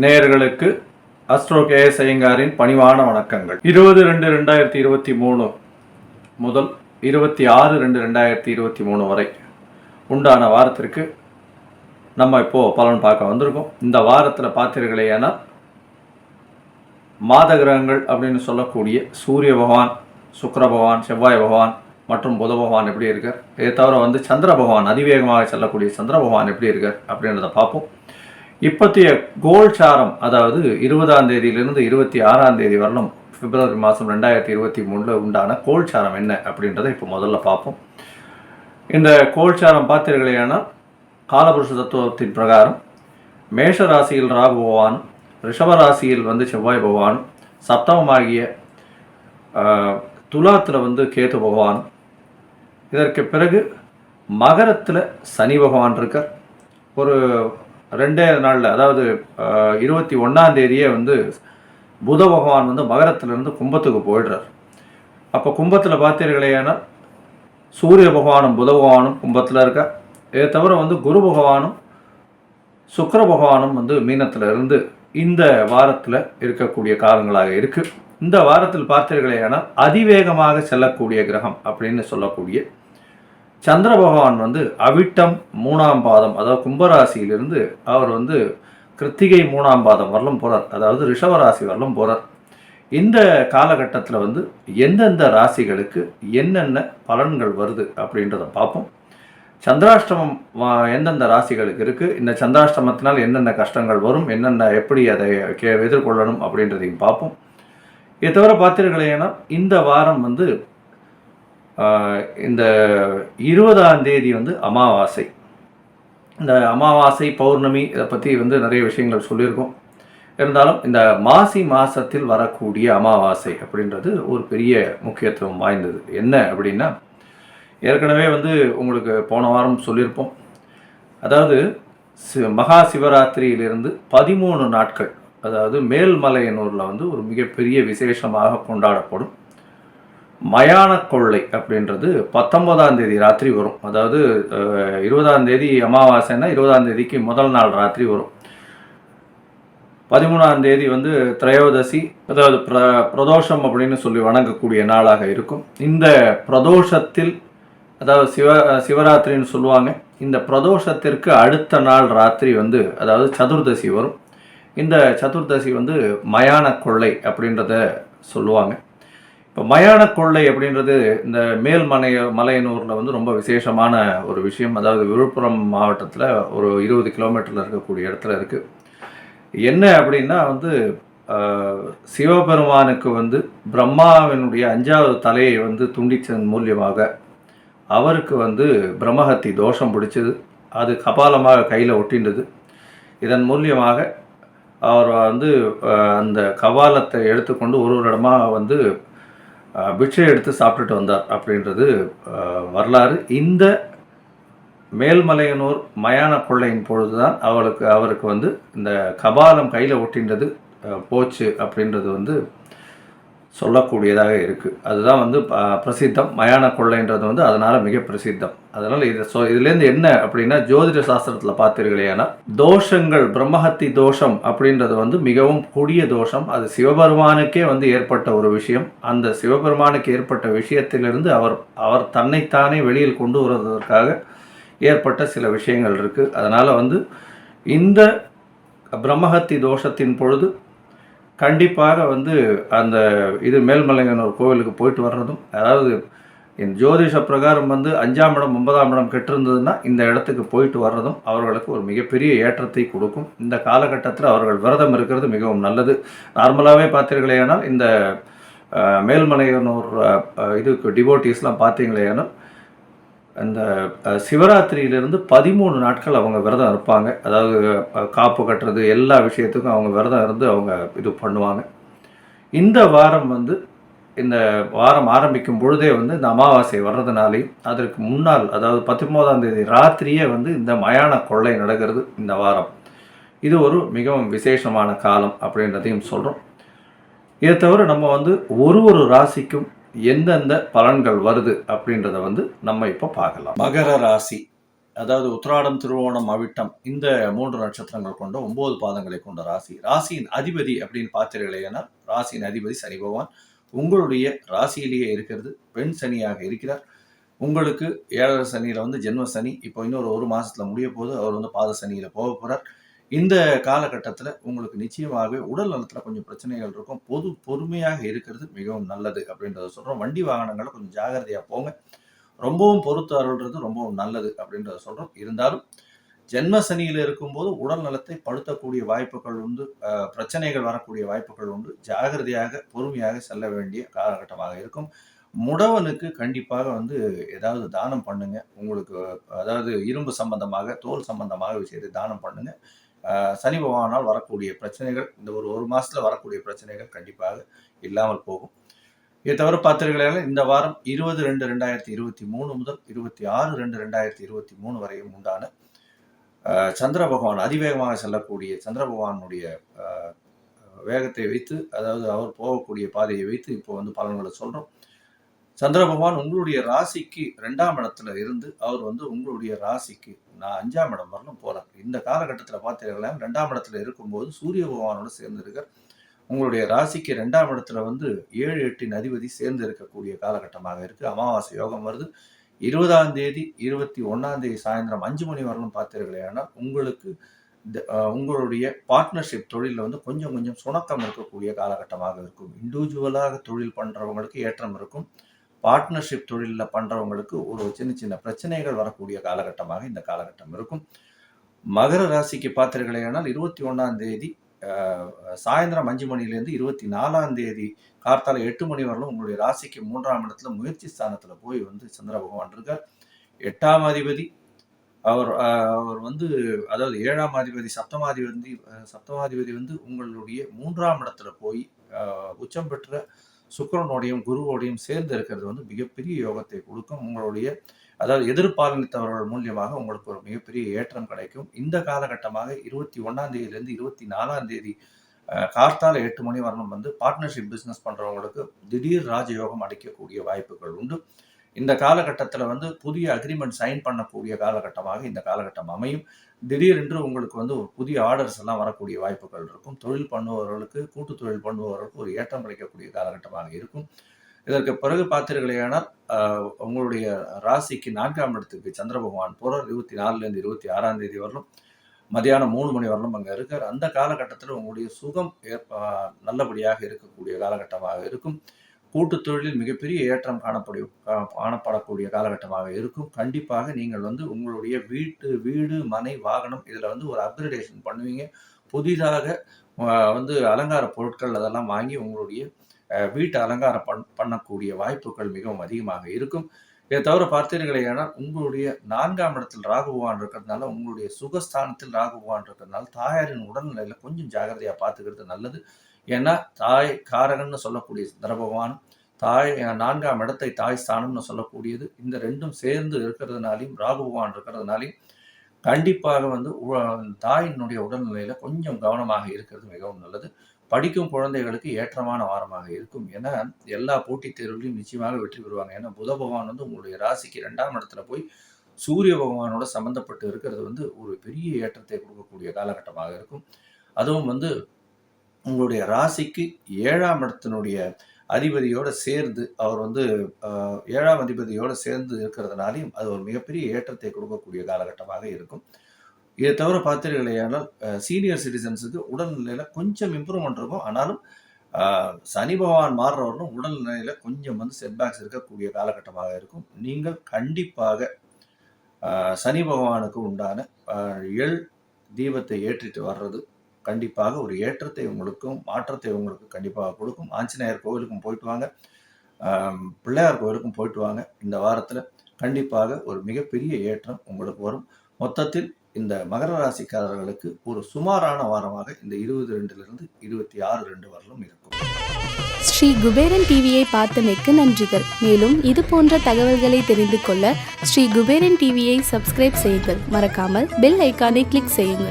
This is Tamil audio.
நேயர்களுக்கு அஸ்ட்ரோ கேஎஸ் ஐயங்காரின் பணிவான வணக்கங்கள். 20-2-2023 முதல் 26-2-2023 வரை உண்டான வாரத்திற்கு நம்ம இப்போது பலன் பார்க்க வந்திருக்கோம். இந்த வாரத்தில் பார்த்தீர்களேனா மாத கிரகங்கள் அப்படின்னு சொல்லக்கூடிய சூரிய பகவான், சுக்கிர பகவான், செவ்வாய் பகவான் மற்றும் புத பகவான் எப்படி இருக்கார், இதை தவிர சந்திர பகவான், அதிவேகமாக செல்லக்கூடிய சந்திர பகவான் எப்படி இருக்கார் அப்படின்றத பார்ப்போம். இப்போத்தைய கோல்சாரம், அதாவது 20ஆம் தேதியிலிருந்து 26ஆம் தேதி வரலும் பிப்ரவரி மாதம் 2023 உண்டான கோல்சாரம் என்ன அப்படின்றத இப்போ முதல்ல பார்ப்போம். இந்த கோல்சாரம் பார்த்தீர்களேனா காலபுருஷ தத்துவத்தின் பிரகாரம் மேஷ ராசியில் ராகு பகவான், ரிஷபராசியில் செவ்வாய் பகவான், சப்தமமாகிய துலாத்தில் கேது பகவான், இதற்கு பிறகு மகரத்தில் சனி பகவான் இருக்கார். ஒரு 2 நாளில், அதாவது 21ஆம் தேதியே புத பகவான் மகரத்திலிருந்து கும்பத்துக்கு போயிடுறார். அப்போ கும்பத்தில் பார்த்தீர்களேனா சூரிய பகவானும் புத பகவானும் கும்பத்தில் இருக்கார். இதை தவிர குரு பகவானும் சுக்கிர பகவானும் மீனத்தில் இருந்து இந்த வாரத்தில் இருக்கக்கூடிய காலங்களாக இருக்குது. இந்த வாரத்தில் பார்த்தீர்களேனா அதிவேகமாக செல்லக்கூடிய கிரகம் அப்படின்னு சொல்லக்கூடிய சந்திர பகவான் அவிட்டம் 3ஆம் பாதம், அதாவது கும்பராசியிலிருந்து அவர் கிருத்திகை 3ஆம் பாதம் வரலும் போகிறார், அதாவது ரிஷபராசி வரலும் போகிறார். இந்த காலகட்டத்தில் எந்தெந்த ராசிகளுக்கு என்னென்ன பலன்கள் வருது அப்படின்றத பார்ப்போம். சந்திராஷ்டமம் எந்தெந்த ராசிகளுக்கு இருக்குது, இந்த சந்திராஷ்டமத்தினால் என்னென்ன கஷ்டங்கள் வரும், என்னென்ன எப்படி அதை எதிர்கொள்ளணும் அப்படின்றதையும் பார்ப்போம். இதை தவிர பார்த்தீர்களேனா இந்த வாரம் இந்த 20ஆம் தேதி அமாவாசை. இந்த அமாவாசை, பௌர்ணமி, இதை பற்றி நிறைய விஷயங்கள் சொல்லியிருக்கோம். இருந்தாலும் இந்த மாசி மாதத்தில் வரக்கூடிய அமாவாசை அப்படின்றது ஒரு பெரிய முக்கியத்துவம் வாய்ந்தது. என்ன அப்படின்னா, ஏற்கனவே உங்களுக்கு போன வாரம் சொல்லியிருப்போம். அதாவது மகா சிவராத்திரியிலிருந்து 13 நாட்கள், அதாவது மேல்மலையனூரில் ஒரு மிகப்பெரிய விசேஷமாக கொண்டாடப்படும் மயான கொள்ளை அப்படின்றது 19ஆம் தேதி ராத்திரி வரும். அதாவது 20ஆம் தேதி அமாவாசைன்னா 20ஆம் தேதிக்கு முதல் நாள் ராத்திரி வரும். 13ஆம் தேதி திரையோதசி, அதாவது பிரதோஷம் அப்படின்னு சொல்லி வணங்கக்கூடிய நாளாக இருக்கும். இந்த பிரதோஷத்தில், அதாவது சிவராத்திரின்னு சொல்லுவாங்க, இந்த பிரதோஷத்திற்கு அடுத்த நாள் ராத்திரி அதாவது சதுர்தசி வரும். இந்த சதுர்தசி மயான கொள்ளை அப்படின்றத சொல்லுவாங்க. இப்போ மயான கொள்ளை அப்படின்றது இந்த மலையனூரில் ரொம்ப விசேஷமான ஒரு விஷயம். அதாவது விழுப்புரம் மாவட்டத்தில் ஒரு 20 கிலோமீட்டரில் இருக்கக்கூடிய இடத்துல இருக்குது. என்ன அப்படின்னா சிவபெருமானுக்கு பிரம்மாவினுடைய 5வது தலையை துண்டித்ததன் மூலியமாக அவருக்கு பிரம்மஹத்தி தோஷம் பிடிச்சது. அது கபாலமாக கையில் ஒட்டின்றது. இதன் மூலியமாக அவர் அந்த கபாலத்தை எடுத்துக்கொண்டு ஒரு இடமாக பிட்சை எடுத்து சாப்பிட்டுட்டு வந்தார் அப்படின்றது வரலாறு. இந்த மேல்மலையனூர் மயான கொள்ளையின் பொழுதுதான் அவருக்கு இந்த கபாலம் கையில் ஒட்டின்றது போச்சு அப்படின்றது சொல்லக்கூடியதாக இருக்குது. அதுதான் பிரசித்தம். மயான கொள்ளைன்றது அதனால் மிக பிரசித்தம். அதனால் இதுலேருந்து என்ன அப்படின்னா, ஜோதிட சாஸ்திரத்தில் பார்த்தீர்களேனா தோஷங்கள், பிரம்மஹத்தி தோஷம் அப்படின்றது மிகவும் கொடிய தோஷம். அது சிவபெருமானுக்கே ஏற்பட்ட ஒரு விஷயம். அந்த சிவபெருமானுக்கு ஏற்பட்ட விஷயத்திலிருந்து அவர் தன்னைத்தானே வெளியில் கொண்டு வருவதற்காக ஏற்பட்ட சில விஷயங்கள் இருக்குது. அதனால் இந்த பிரம்மஹத்தி தோஷத்தின் பொழுது கண்டிப்பாக அந்த இது மேல்மலையனூர் கோவிலுக்கு போயிட்டு வர்றதும், அதாவது என் ஜோதிஷ பிரகாரம் 5ஆம் இடம் 9ஆம் இடம் கெட்டிருந்ததுன்னா இந்த இடத்துக்கு போயிட்டு வர்றதும் அவர்களுக்கு ஒரு மிகப்பெரிய ஏற்றத்தை கொடுக்கும். இந்த காலகட்டத்தில் அவர்கள் விரதம் இருக்கிறது மிகவும் நல்லது. நார்மலாகவே பார்த்தீர்களேனால் இந்த மேல்மலையனூர் இதுக்கு டிவோட்டீஸ்லாம் பார்த்தீங்களேனால் அந்த சிவராத்திரியிலிருந்து 13 நாட்கள் அவங்க விரதம் இருப்பாங்க. அதாவது காப்பு கட்டுறது எல்லா விஷயத்துக்கும் அவங்க விரதம் இருந்து அவங்க இது பண்ணுவாங்க. இந்த வாரம் இந்த வாரம் ஆரம்பிக்கும் பொழுதே இந்த அமாவாசை வர்றதுனாலையும் அதற்கு முன்னால், அதாவது 19ஆம் தேதி ராத்திரியே இந்த மயான கொள்ளை நடக்கிறது இந்த வாரம். இது ஒரு மிகவும் விசேஷமான காலம் அப்படின்றதையும் சொல்கிறோம். இதை தவிர நம்ம ஒரு ராசிக்கும் எந்தெந்த பலன்கள் வருது அப்படின்றத வந்து நம்ம இப்போ பார்க்கலாம். மகர ராசி, அதாவது உத்திராடம், திருவோணம், அவிட்டம் இந்த 3 நட்சத்திரங்கள் கொண்ட 9 பாதங்களை கொண்ட ராசி. ராசியின் அதிபதி அப்படின்னு பார்த்தீர்களேனா, ராசியின் அதிபதி சனி பகவான் உங்களுடைய ராசியிலேயே இருக்கிறது. பெண் சனியாக இருக்கிறார். உங்களுக்கு 7 சனியில் வந்து ஜென்ம சனி இப்போ இன்னொரு 1 மாதத்தில் முடிய போது அவர் வந்து பாத சனியில் போக போகிறார். இந்த காலகட்டத்தில் உங்களுக்கு நிச்சயமாகவே உடல் நலத்தில் கொஞ்சம் பிரச்சனைகள் இருக்கும். பொறுமையாக இருக்கிறது மிகவும் நல்லது அப்படின்றத சொல்கிறோம். வண்டி வாகனங்களை கொஞ்சம் ஜாகிரதையாக போங்க. ரொம்பவும் பொறுத்து அருள்றது ரொம்பவும் நல்லது அப்படின்றத சொல்கிறோம். இருந்தாலும் ஜென்ம சனியில் இருக்கும்போது உடல் நலத்தை படுத்தக்கூடிய வாய்ப்புகள் உண்டு. பிரச்சனைகள் வரக்கூடிய வாய்ப்புகள் உண்டு. ஜாகிரதையாக பொறுமையாக செல்ல வேண்டிய காலகட்டமாக இருக்கும். முடவனுக்கு கண்டிப்பாக வந்து ஏதாவது தானம் பண்ணுங்க. உங்களுக்கு அதாவது இரும்பு சம்பந்தமாக, தோல் சம்பந்தமாக விஷயத்தை தானம் பண்ணுங்க. சனி பகவானால் வரக்கூடிய பிரச்சனைகள் இந்த ஒரு மாதத்தில் வரக்கூடிய பிரச்சனைகள் கண்டிப்பாக இல்லாமல் போகும். இதை தவிர பார்த்தீர்களால் இந்த வாரம் 20/2/2023 முதல் 26/2/2023 வரையும் உண்டான சந்திர பகவான் அதிவேகமாக செல்லக்கூடிய சந்திர பகவானுடைய வேகத்தை வைத்து, அதாவது அவர் போகக்கூடிய பாதையை வைத்து இப்போ வந்து பலன்களை சொல்கிறோம். சந்திர பகவான் உங்களுடைய ராசிக்கு 2ஆம் இடத்துல இருந்து அவர் வந்து உங்களுடைய ராசிக்கு 5ஆம் இடம் வரலும் போகிறார். இந்த காலகட்டத்தில் பார்த்தீங்கன்னா 2ஆம் இடத்துல இருக்கும்போது சூரிய பகவானோட சேர்ந்து இருக்கார். உங்களுடைய ராசிக்கு 2ஆம் இடத்துல வந்து 7, 8 அதிபதி சேர்ந்து இருக்கக்கூடிய காலகட்டமாக இருக்குது. அமாவாசை யோகம் வருது. 20ஆம் தேதி 21ஆம் தேதி சாயந்தரம் 5 மணி வரலும் பார்த்தீர்களேனா உங்களுக்கு உங்களுடைய பார்ட்னர்ஷிப் தொழிலில் வந்து கொஞ்சம் சுணக்கம் இருக்கக்கூடிய காலகட்டமாக இருக்கும். இண்டிவிஜுவலாக தொழில் பண்ணுறவங்களுக்கு ஏற்றம் இருக்கும். பார்ட்னர்ஷிப் தொழிலில் பண்ணுறவங்களுக்கு ஒரு சின்ன பிரச்சனைகள் வரக்கூடிய காலகட்டமாக இந்த காலகட்டம் இருக்கும். மகர ராசிக்கு பார்த்தீர்களேனால் 21ஆம் தேதி சாயந்தரம் 5 மணிலேருந்து 24ஆம் தேதி கார்த்தால 8 மணி வரலும் உங்களுடைய ராசிக்கு 3ஆம் இடத்துல முயற்சி ஸ்தானத்தில் போய் வந்து சந்திர பகவான் இருக்கார். 8ஆம் அதிபதி அவர் வந்து அதாவது 7ஆம் அதிபதி சப்தமாதிபதி வந்து உங்களுடைய 3ஆம் இடத்துல போய் உச்சம் பெற்ற சுக்கிரனோடையும் குருவோடையும் சேர்ந்து இருக்கிறது வந்து மிகப்பெரிய யோகத்தை கொடுக்கும். உங்களுடைய அதாவது எதிர்பாலித்தவர்கள் மூலியமாக உங்களுக்கு ஒரு மிகப்பெரிய ஏற்றம் கிடைக்கும். இந்த காலகட்டமாக 21ஆம் தேதியிலேருந்து 24ஆம் தேதி கார்த்தால 8 மணி வரணும் வந்து பார்ட்னர்ஷிப் பிஸ்னஸ் பண்ணுறவங்களுக்கு திடீர் ராஜயோகம் அடைக்கக்கூடிய வாய்ப்புகள் உண்டு. இந்த காலகட்டத்தில் வந்து புதிய அக்ரிமெண்ட் சைன் பண்ணக்கூடிய காலகட்டமாக இந்த காலகட்டம் அமையும். திடீரென்று உங்களுக்கு வந்து ஒரு புதிய ஆர்டர்ஸ் எல்லாம் வரக்கூடிய வாய்ப்புகள் இருக்கும். தொழில் பண்ணுபவர்களுக்கு, கூட்டு தொழில் பண்ணுபவர்களுக்கு ஒரு ஏற்றம் கிடைக்கக்கூடிய காலகட்டமாக இருக்கும். இதற்கு பிறகு பார்த்தீர்களேனால் உங்களுடைய ராசிக்கு 4ஆம் இடத்துக்கு சந்திர பகவான் போகிறார். 24லேருந்து 26ஆம் தேதி வரலும் மதியானம் 3 மணி வரலும் அங்கே இருக்கார். அந்த காலகட்டத்தில் உங்களுடைய சுகம் நல்லபடியாக இருக்கக்கூடிய காலகட்டமாக இருக்கும். கூட்டு தொழிலில் மிகப்பெரிய ஏற்றம் காணப்படக்கூடிய காலகட்டமாக இருக்கும். கண்டிப்பாக நீங்கள் வந்து உங்களுடைய வீடு, மனை, வாகனம் இதில் வந்து ஒரு அப்கிரேடேஷன் பண்ணுவீங்க. புதிதாக வந்து அலங்கார பொருட்கள் அதெல்லாம் வாங்கி உங்களுடைய வீட்டை அலங்காரம் பண்ணக்கூடிய வாய்ப்புகள் மிகவும் அதிகமாக இருக்கும். இதை தவிர பார்த்தீர்களேனால் உங்களுடைய 4ஆம் இடத்தில் ராகு பகவான் இருக்கிறதுனால, உங்களுடைய சுகஸ்தானத்தில் ராகு பகவான் இருக்கிறதுனால தாயாரின் உடல்நிலையில் கொஞ்சம் ஜாகிரதையாக பார்த்துக்கிறது நல்லது. ஏன்னா தாய் காரகன்னு சொல்லக்கூடிய சந்திர பகவான், 4ஆம் இடத்தை தாய் ஸ்தானம்னு சொல்லக்கூடியது, இந்த ரெண்டும் சேர்ந்து இருக்கிறதுனாலையும் ராகு பகவான் இருக்கிறதுனாலையும் கண்டிப்பாக வந்து தாயினுடைய உடல்நிலையில் கொஞ்சம் கவனமாக இருக்கிறது மிகவும் நல்லது. படிக்கும் குழந்தைகளுக்கு ஏற்றமான வாரமாக இருக்கும். ஏன்னா எல்லா போட்டித் தேர்வுலையும் நிச்சயமாக வெற்றி பெறுவாங்க. ஏன்னா புத பகவான் வந்து உங்களுடைய ராசிக்கு 2ஆம் இடத்துல போய் சூரிய பகவானோட சம்மந்தப்பட்டு இருக்கிறது வந்து ஒரு பெரிய ஏற்றத்தை கொடுக்கக்கூடிய காலகட்டமாக இருக்கும். அதுவும் வந்து உங்களுடைய ராசிக்கு 7ஆம் இடத்தினுடைய அதிபதியோடு சேர்ந்து அவர் வந்து 7ஆம் அதிபதியோடு சேர்ந்து இருக்கிறதுனாலையும் அது ஒரு மிகப்பெரிய ஏற்றத்தை கொடுக்கக்கூடிய காலகட்டமாக இருக்கும். இதை தவிர பார்த்தீர்களேனால் சீனியர் சிட்டிசன்ஸுக்கு உடல்நிலையில் கொஞ்சம் இம்ப்ரூவ்மெண்ட் இருக்கும். ஆனாலும் சனி பகவான் மாறுறவர்களும் உடல்நிலையில் கொஞ்சம் வந்து செட்பேக்ஸ் இருக்கக்கூடிய காலகட்டமாக இருக்கும். நீங்கள் கண்டிப்பாக சனி பகவானுக்கு உண்டான எள் தீபத்தை ஏற்றிட்டு வர்றது கண்டிப்பாக ஒரு ஏற்றத்தை உங்களுக்கும் மாற்றத்தை உங்களுக்கு கண்டிப்பாக கொடுக்கும். ஆஞ்சநேயர் கோவிலுக்கும் போயிட்டு வாங்க, பிள்ளையார் கோவிலுக்கும் போயிட்டு வாங்க. இந்த வாரத்தில் கண்டிப்பாக ஒரு மிகப்பெரிய ஏற்றம் உங்களுக்கு வரும். மொத்தத்தில் இந்த மகர ராசிக்காரர்களுக்கு ஒரு சுமாரான வாரமாக இந்த 22லிருந்து 26 வரலும் இருக்கும். ஸ்ரீ குபேரன் டிவியை பார்த்தமைக்கு நன்றிகள். மேலும் இது போன்ற தகவல்களை தெரிந்து கொள்ள ஸ்ரீ குபேரன் டிவியை சப்ஸ்கிரைப் செய்யுங்கள். மறக்காமல் பெல் ஐக்கானை கிளிக் செய்யுங்கள்.